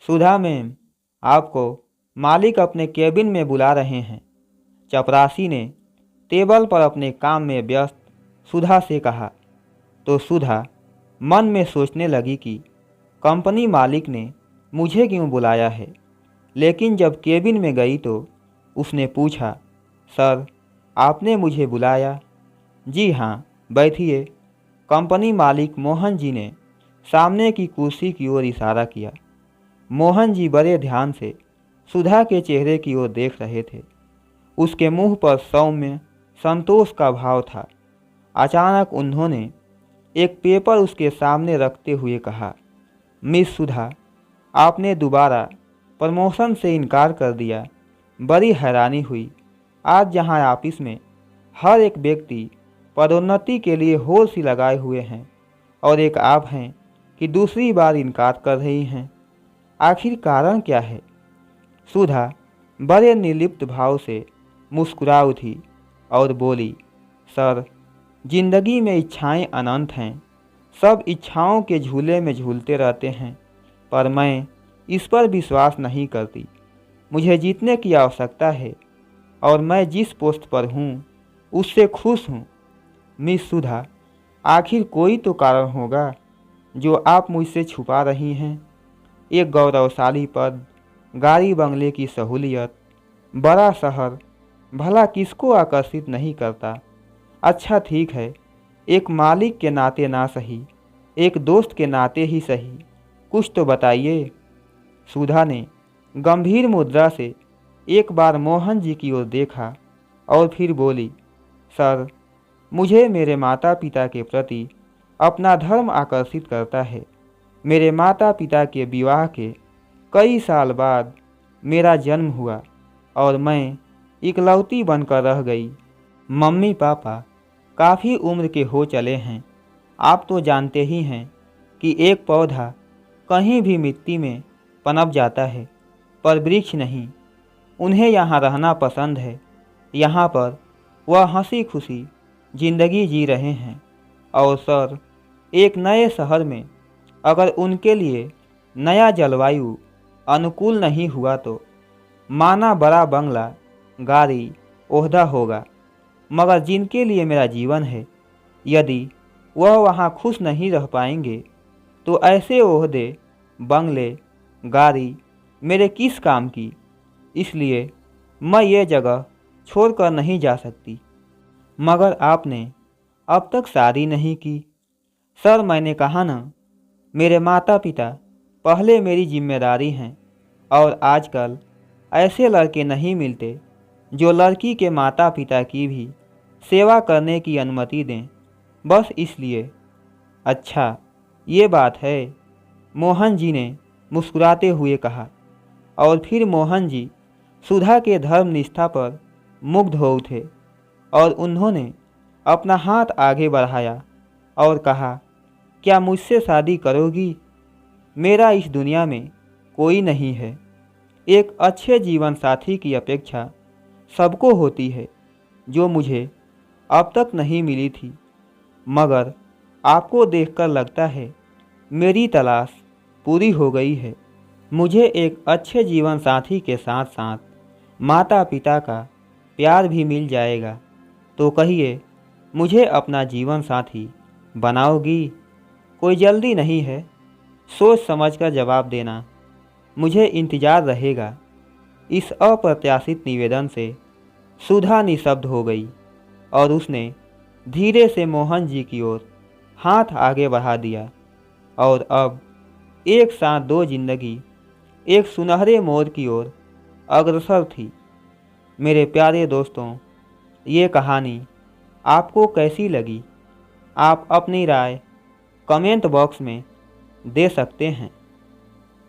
सुधा ma'am, आपको मालिक अपने केबिन में बुला रहे हैं। चपरासी ने टेबल पर अपने काम में व्यस्त सुधा से कहा। तो सुधा मन में सोचने लगी कि कंपनी मालिक ने मुझे क्यों बुलाया है। लेकिन जब केबिन में गई तो उसने पूछा, सर, आपने मुझे बुलाया? जी हाँ, बैठिए। कंपनी मालिक मोहन जी ने सामने की कुर्सी की ओर इशारा किया। मोहन जी बड़े ध्यान से सुधा के चेहरे की ओर देख रहे थे। उसके मुंह पर सौम्य संतोष का भाव था। अचानक उन्होंने एक पेपर उसके सामने रखते हुए कहा, मिस सुधा, आपने दोबारा प्रमोशन से इनकार कर दिया। बड़ी हैरानी हुई। आज जहां ऑफिस में हर एक व्यक्ति पदोन्नति के लिए होड़ सी लगाए हुए हैं और एक आप हैं कि दूसरी बार इनकार कर रही हैं। आखिर कारण क्या है? सुधा बड़े निर्लिप्त भाव से मुस्कुरा उठी और बोली, सर, जिंदगी में इच्छाएं अनंत हैं। सब इच्छाओं के झूले में झूलते रहते हैं, पर मैं इस पर विश्वास नहीं करती। मुझे जीतने की आवश्यकता है और मैं जिस पोस्ट पर हूँ उससे खुश हूँ। मिस सुधा, आखिर कोई तो कारण होगा जो आप मुझसे छुपा रही हैं। एक गौरवशाली पद, गाड़ी बंगले की सहूलियत, बड़ा शहर भला किसको आकर्षित नहीं करता। अच्छा ठीक है, एक मालिक के नाते ना सही, एक दोस्त के नाते ही सही, कुछ तो बताइए। सुधा ने गंभीर मुद्रा से एक बार मोहन जी की ओर देखा और फिर बोली, सर, मुझे मेरे माता पिता के प्रति अपना धर्म आकर्षित करता है। मेरे माता पिता के विवाह के कई साल बाद मेरा जन्म हुआ और मैं इकलौती बनकर रह गई। मम्मी पापा काफ़ी उम्र के हो चले हैं। आप तो जानते ही हैं कि एक पौधा कहीं भी मिट्टी में पनप जाता है, पर वृक्ष नहीं। उन्हें यहाँ रहना पसंद है। यहाँ पर वह हंसी खुशी जिंदगी जी रहे हैं। और सर, एक नए शहर में अगर उनके लिए नया जलवायु अनुकूल नहीं हुआ तो माना बड़ा बंगला, गाड़ी, ओहदा होगा, मगर जिनके लिए मेरा जीवन है, यदि वह वहाँ खुश नहीं रह पाएंगे तो ऐसे ओहदे, बंगले, गाड़ी मेरे किस काम की। इसलिए मैं ये जगह छोड़कर नहीं जा सकती। मगर आपने अब तक शादी नहीं की। सर, मैंने कहा ना, मेरे माता पिता पहले मेरी जिम्मेदारी हैं और आजकल ऐसे लड़के नहीं मिलते जो लड़की के माता पिता की भी सेवा करने की अनुमति दें, बस इसलिए। अच्छा, ये बात है, मोहन जी ने मुस्कुराते हुए कहा। और फिर मोहन जी सुधा के धर्म निष्ठा पर मुग्ध हो उठे और उन्होंने अपना हाथ आगे बढ़ाया और कहा, क्या मुझसे शादी करोगी? मेरा इस दुनिया में कोई नहीं है। एक अच्छे जीवन साथी की अपेक्षा सबको होती है, जो मुझे अब तक नहीं मिली थी। मगर आपको देखकर लगता है मेरी तलाश पूरी हो गई है। मुझे एक अच्छे जीवन साथी के साथ साथ माता पिता का प्यार भी मिल जाएगा। तो कहिए, मुझे अपना जीवन साथी बनाओगी? कोई जल्दी नहीं है, सोच समझकर जवाब देना। मुझे इंतज़ार रहेगा। इस अप्रत्याशित निवेदन से सुधा निशब्द हो गई और उसने धीरे से मोहन जी की ओर हाथ आगे बढ़ा दिया। और अब एक साथ दो जिंदगी एक सुनहरे मोड़ की ओर अग्रसर थी। मेरे प्यारे दोस्तों, ये कहानी आपको कैसी लगी? आप अपनी राय कमेंट बॉक्स में दे सकते हैं।